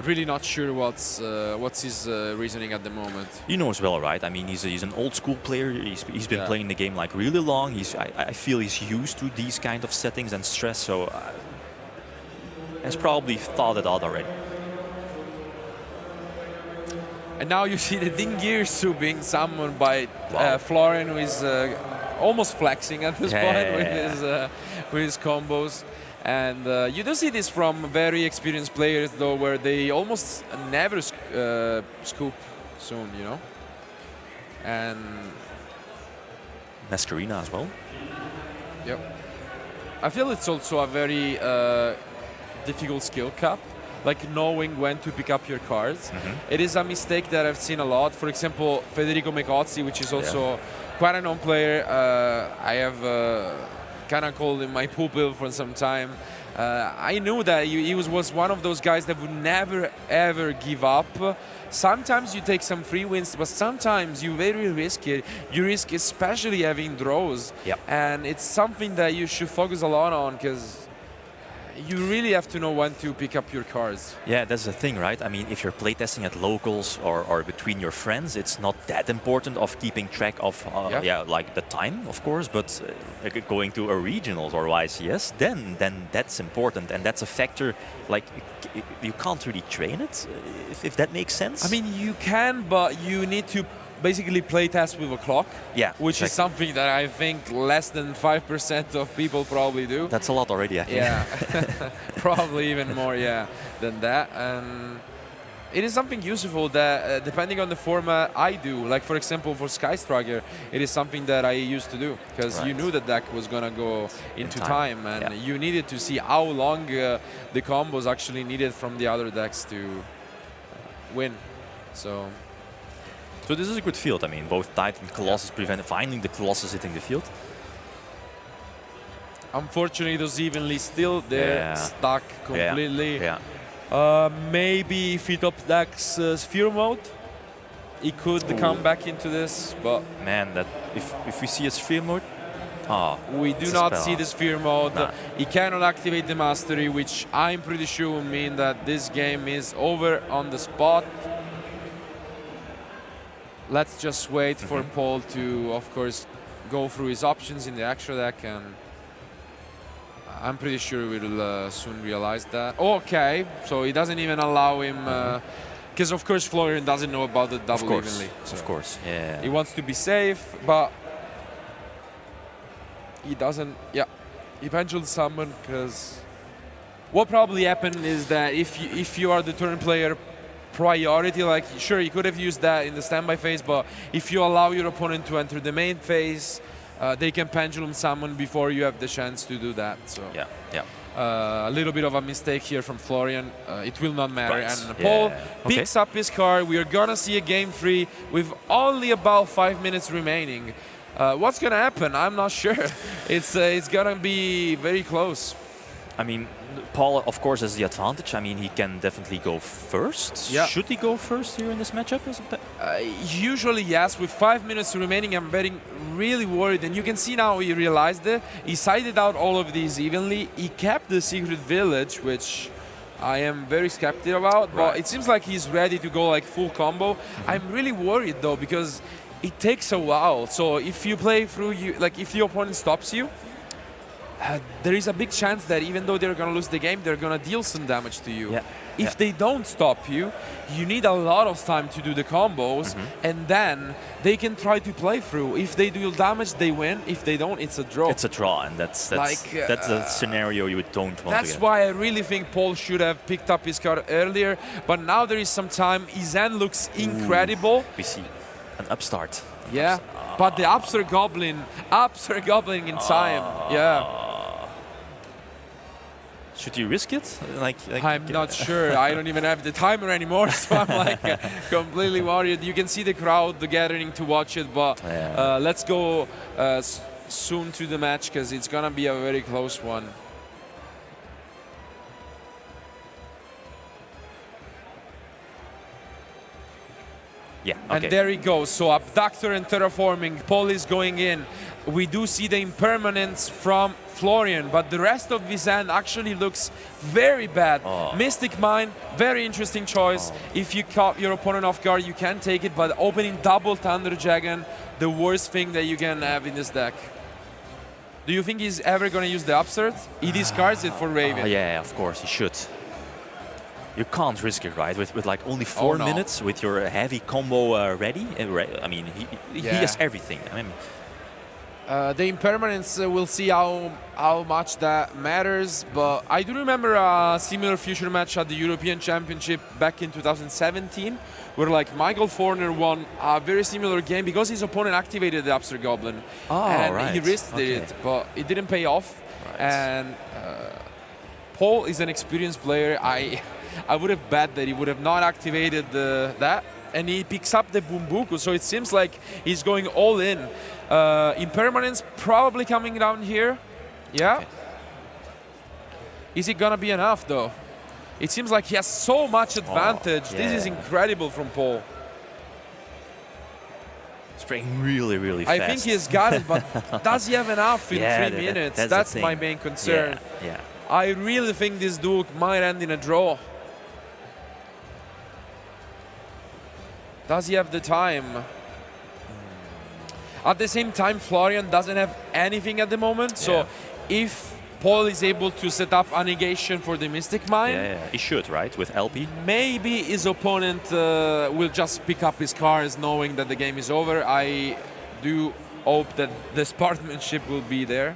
really not sure what's his reasoning at the moment. He knows well, right? I mean, he's an old school player. He's been playing the game like really long. I feel he's used to these kind of settings and stress, so has probably thought it out already. And now you see the Dingirsu being summoned by Florian, who is almost flexing at this point with his combos. And you do see this from very experienced players, though, where they almost never scoop soon, you know? And Mascarina as well. Yep. I feel it's also a very difficult skill cap, like knowing when to pick up your cards. It is a mistake that I've seen a lot. For example, Federico Mecozzi, which is also quite a known player. I have kind of called him my pupil for some time. I knew that he was one of those guys that would never ever give up. Sometimes you take some free wins, but sometimes you very risk it. You risk especially having draws. And it's something that you should focus a lot on, because you really have to know when to pick up your cards. Yeah, that's the thing, right? I mean, if you're playtesting at locals or between your friends, it's not that important of keeping track of, like the time, of course, but going to a regionals or YCS, then that's important, and that's a factor. Like, you can't really train it, if that makes sense. I mean, you can, but you need to basically play test with a clock, which is something that I think less than 5% of people probably do. That's a lot already, I think. Yeah, probably even more, than that. And it is something useful that, depending on the format, I do. Like, for example, for Sky Striker, it is something that I used to do, because you knew the deck was going to go into time, and you needed to see how long the combos actually needed from the other decks to win. So this is a good field. I mean, both Titan and Colossus finding the Colossus hitting the field. Unfortunately, those evenly still they're stuck completely. Maybe if he top decks Sphere mode, he could come back into this, but man, that if we see a Sphere mode, we do not see the Sphere mode. He cannot activate the Mastery, which I'm pretty sure will mean that this game is over on the spot. Let's just wait for Paul to, of course, go through his options in the extra deck, and I'm pretty sure we'll soon realize that. Okay, so he doesn't even allow him, because of course Florian doesn't know about the double evenly. So of course, he wants to be safe, but he doesn't. He Pendulum summon, because what probably happened is that if you are the turn player, priority, like, sure, you could have used that in the standby phase, but if you allow your opponent to enter the main phase, they can Pendulum summon before you have the chance to do that. So a little bit of a mistake here from Florian. It will not matter. And Paul picks up his card. We are gonna see a game 3 with only about 5 minutes remaining. What's gonna happen? I'm not sure. It's gonna be very close. I mean, Paul, of course, has the advantage. I mean, he can definitely go first. Should he go first here in this matchup? Usually, yes. With 5 minutes remaining, I'm getting really worried. And you can see now he realized it. He sided out all of these evenly. He kept the secret village, which I am very skeptical about. But it seems like he's ready to go like full combo. I'm really worried, though, because it takes a while. So if you play through, if your opponent stops you, there is a big chance that even though they're going to lose the game, they're going to deal some damage to you. If they don't stop you, you need a lot of time to do the combos, and then they can try to play through. If they deal damage, they win. If they don't, it's a draw. It's a draw, and that's a scenario you don't want to get. That's why I really think Paul should have picked up his card earlier, but now there is some time. His end looks incredible. We see an upstart. But the Upster Goblin in time. Should you risk it? I'm not sure. I don't even have the timer anymore, so I'm completely worried. You can see the crowd gathering to watch it, but let's go soon to the match, because it's gonna be a very close one. Yeah. And Okay. there he goes. So Abductor and Terraforming. Paul is going in. We do see the impermanence from Florian, but the rest of his hand actually looks very bad. Mystic Mine, very interesting choice. If you caught your opponent off guard, you can take it, but opening double Thunder Dragon, the worst thing that you can have in this deck. Do you think he's ever going to use the Upsurge? He discards it for Raven. Yeah, of course, he should. You can't risk it, right? With like only 4 no. minutes, with your heavy combo ready. I mean, he has everything. I mean, The impermanence, we'll see how much that matters, but I do remember a similar future match at the European Championship back in 2017, where like Michael Forner won a very similar game because his opponent activated the Upsurge Goblin. And right. he risked it, but it didn't pay off. Right. And Paul is an experienced player. I would have bet that he would have not activated that. And he picks up the Bumbuku, so it seems like he's going all in. Impermanence probably coming down here. Yeah. Okay. Is it gonna be enough though? It seems like he has so much advantage. This is incredible from Paul. it's playing really, really fast. I think he's got it, but does he have enough in 3 minutes? That's the my thing. main concern. Yeah. I really think this duel might end in a draw. Does he have the time? At the same time, Florian doesn't have anything at the moment, so if Paul is able to set up a negation for the Mystic Mine, He should, right? With LP. maybe his opponent will just pick up his cards knowing that the game is over. I do hope that the sportsmanship will be there,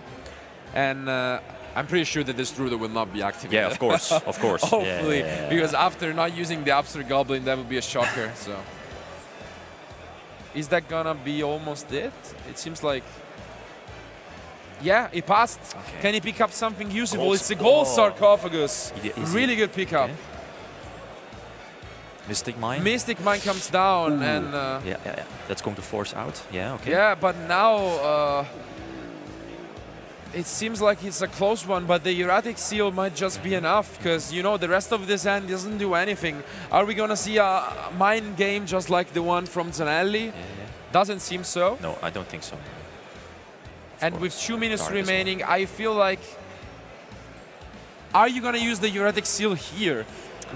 and I'm pretty sure that this Druid will not be activated. Yeah, of course, of course. Hopefully, Yeah. because after not using the Upsurge Goblin, that would be a shocker. So, is that gonna be almost it? It seems like. Yeah, he passed. Okay. Can he pick up something usable? Gold- It's a gold Oh. sarcophagus. Is Really he- good pickup. Okay. Mystic Mine. Mystic Mine comes down, and Yeah. That's going to force out. Yeah, okay. yeah, but now it seems like it's a close one. But the erratic seal might just be enough, because the rest of this hand doesn't do anything. Are we gonna see a mine game just like the one from Zanelli? Yeah. Doesn't seem so. No, I don't think so. And with 2 minutes Dark as well. remaining, I feel like, are you gonna use the erratic seal here?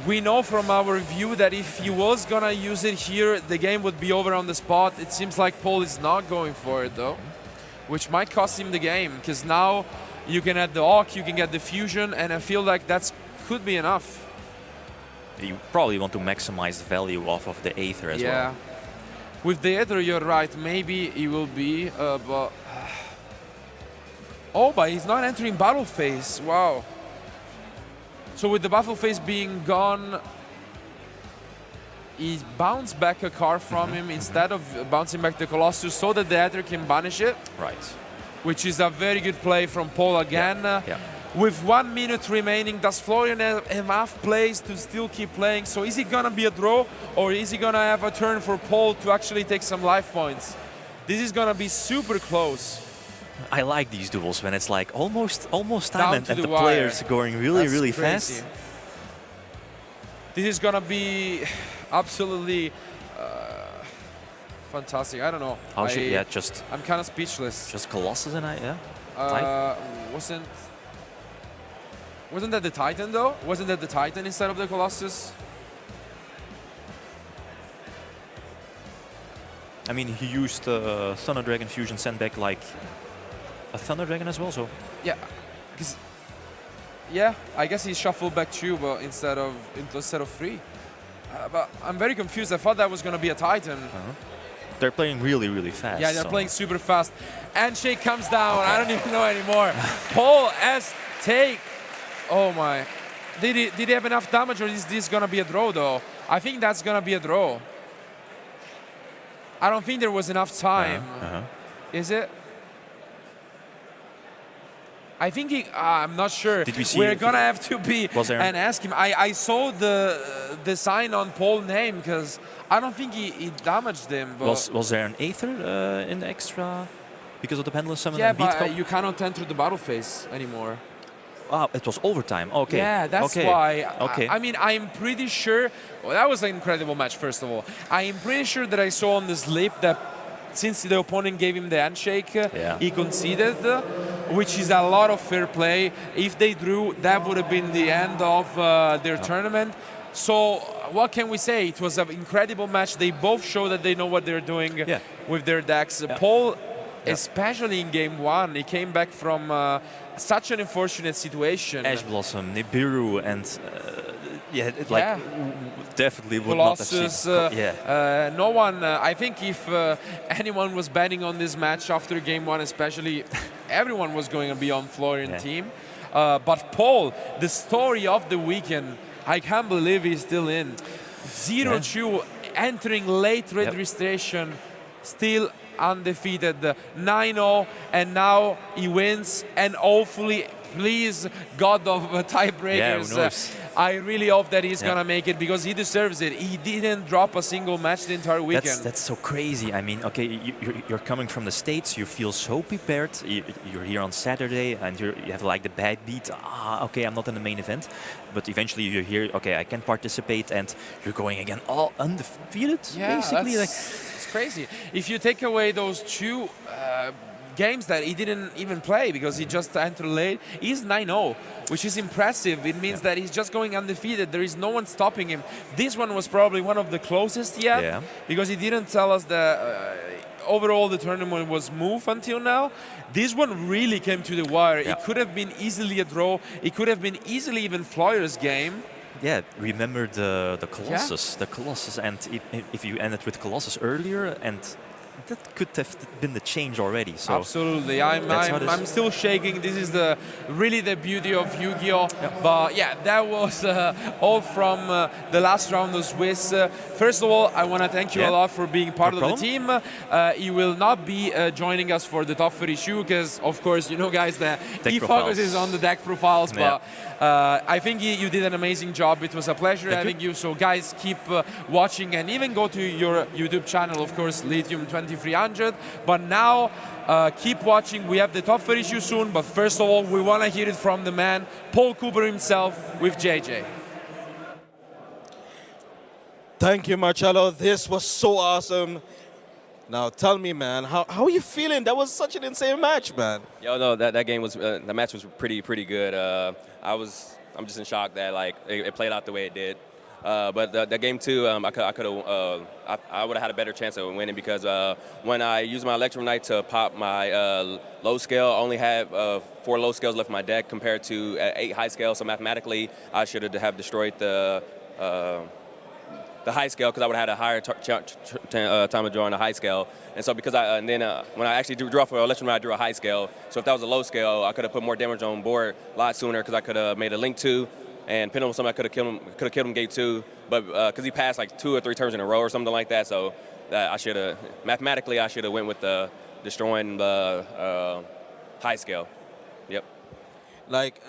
We know from our view that if he was gonna use it here, the game would be over on the spot. It seems like Paul is not going for it though, which might cost him the game, because now you can add the Hawk, you can get the fusion, and I feel like that could be enough. You probably want to maximize the value off of the Aether as well. With the Aether, you're right. Maybe he will be, but... Oh, but he's not entering battle phase. Wow. So with the battle phase being gone, he bounced back a card from him instead of bouncing back the Colossus so that the Aether can banish it, Right. which is a very good play from Paul again. Yeah. With 1 minute remaining, does Florian have enough plays to still keep playing? So is it gonna be a draw, or is he gonna have a turn for Paul to actually take some life points? This is gonna be super close. I like these duels when it's like almost time Down and to the the wire. players going really, That's really crazy. fast. This is gonna be absolutely fantastic. I don't know. How should, I'm kind of speechless. just Colossus and type? Wasn't that the Titan though? Wasn't that the Titan instead of the Colossus? I mean, he used Thunder Dragon Fusion sent back like a Thunder Dragon as well, so Yeah, I guess he shuffled back 2, but instead of 3. But I'm very confused. I thought that was gonna be a Titan. they're playing really, really fast. Yeah, they're so- playing super fast. Handshake comes down. I don't even know anymore. Paul S. take. Oh my. Did he have enough damage, or is this gonna be a draw though? I think that's gonna be a draw. I don't think there was enough time. Is it? I think I'm not sure. Did we see We're it? gonna have to be Was there- and ask him. I saw the sign on Paul's name, because I don't think he damaged him. But Was there an Aether in the extra because of the Pendulum Summon yeah, and Beat but Cup? you cannot enter the battle phase anymore. Oh, it was overtime. Okay. Yeah, that's okay. why. Okay. I mean, I'm pretty sure. Well, that was an incredible match, first of all. I am pretty sure that I saw on the slip that since the opponent gave him the handshake, he conceded, which is a lot of fair play. If they drew, that would have been the end of their tournament. So what can we say? It was an incredible match. They both show that they know what they're doing with their decks. Paul, especially in game one, he came back from such an unfortunate situation. Ash Blossom, Nibiru, and definitely would Colossus, not have seen. no one. I think if anyone was betting on this match after game one, especially, everyone was going to be on Florian team. But Paul, the story of the weekend, I can't believe he's still in. 0-2, entering late registration, still undefeated. 9-0, and now he wins, and hopefully, please, God of tiebreakers, who knows? I really hope that he's gonna make it because he deserves it. He didn't drop a single match the entire weekend. That's so crazy. I mean, okay, you're coming from the States, you feel so prepared. You're here on Saturday, and you have like the bad beat. Okay, I'm not in the main event, but eventually you're here. Okay, I can participate, and you're going again all undefeated. Basically, it's crazy. If you take away those two games that he didn't even play because he just entered late, he's 9-0, which is impressive. It means that he's just going undefeated. There is no one stopping him. This one was probably one of the closest yet because he didn't tell us that overall the tournament was smooth until now. This one really came to the wire. It could have been easily a draw. It could have been easily even Floyer's game. Yeah, remember the Colossus, and if you ended with Colossus earlier, and that could have been the change already. So absolutely, I'm still shaking. This is really the beauty of Yu-Gi-Oh! But yeah, that was all from the last round of Swiss. First of all, I want to thank you a lot for being part of the team. He will not be joining us for the top 30 issue because, of course, you know, guys, that he focuses on the deck profiles. But I think you did an amazing job. It was a pleasure having you. So guys, keep watching and even go to your YouTube channel, of course, Lithium 2300. But now, keep watching. We have the top 30 issue soon. But first of all, we want to hear it from the man, Paul Cooper himself, with JJ. Thank you, Marcello. This was so awesome. Now tell me, man, how are you feeling? That was such an insane match, man. Yo, no, that game was the match was pretty good. I'm just in shock that like it played out the way it did. But the game two, I would have had a better chance of winning because when I used my Electrum Knight to pop my low scale, I only had 4 low scales left in my deck compared to 8 high scales. So mathematically, I should have destroyed the high scale because I would have had a higher time of drawing a high scale. And so because when I actually draw for Electrum, I drew a high scale. So if that was a low scale, I could have put more damage on board a lot sooner because I could have made a Link 2 and Pendulum something I could have killed him gate 2. But because he passed like 2 or 3 turns in a row or something like that, so I should have mathematically I should have went with the destroying the high scale. Yep. Like,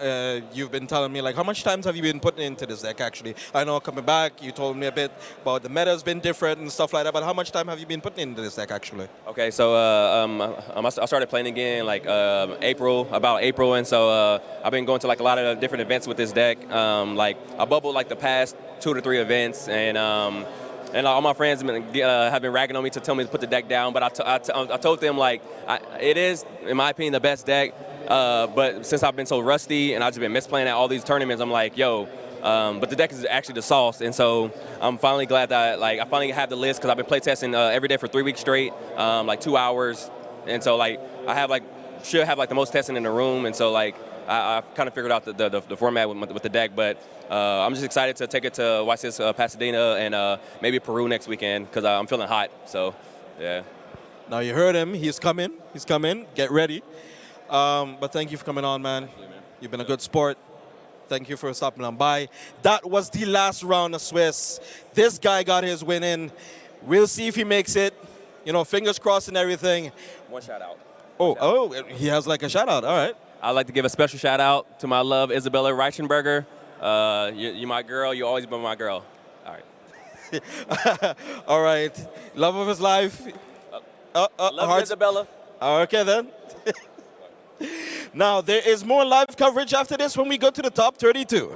you've been telling me, like, how much times have you been putting into this deck, actually? I know coming back, you told me a bit about the meta's been different and stuff like that, but how much time have you been putting into this deck, actually? Okay, so I started playing again, like, about April, and so I've been going to, like, a lot of different events with this deck. Like, I bubbled, like, the past 2 to 3 events, and all my friends have been ragging on me to tell me to put the deck down, but I told them, like, it is, in my opinion, the best deck. But since I've been so rusty and I've just been misplaying at all these tournaments, I'm like, yo, but the deck is actually the sauce. And so I'm finally glad that I finally have the list because I've been playtesting every day for 3 weeks straight, like 2 hours. And so I should have the most testing in the room. And so I kind of figured out the format with the deck. But I'm just excited to take it to YCS Pasadena and maybe Peru next weekend because I'm feeling hot. So, yeah. Now you heard him. He's coming. He's coming. Get ready. But thank you for coming on, man. You've been a good sport. Thank you for stopping on by. That was the last round of Swiss. This guy got his win in. We'll see if he makes it. You know, fingers crossed and everything. One shout out. He has like a shout out. All right. I'd like to give a special shout out to my love, Isabella Reichenberger. You're my girl. You always been my girl. All right. All right. Love of his life. Love you, Isabella. Okay, then. Now, there is more live coverage after this when we go to the top 32.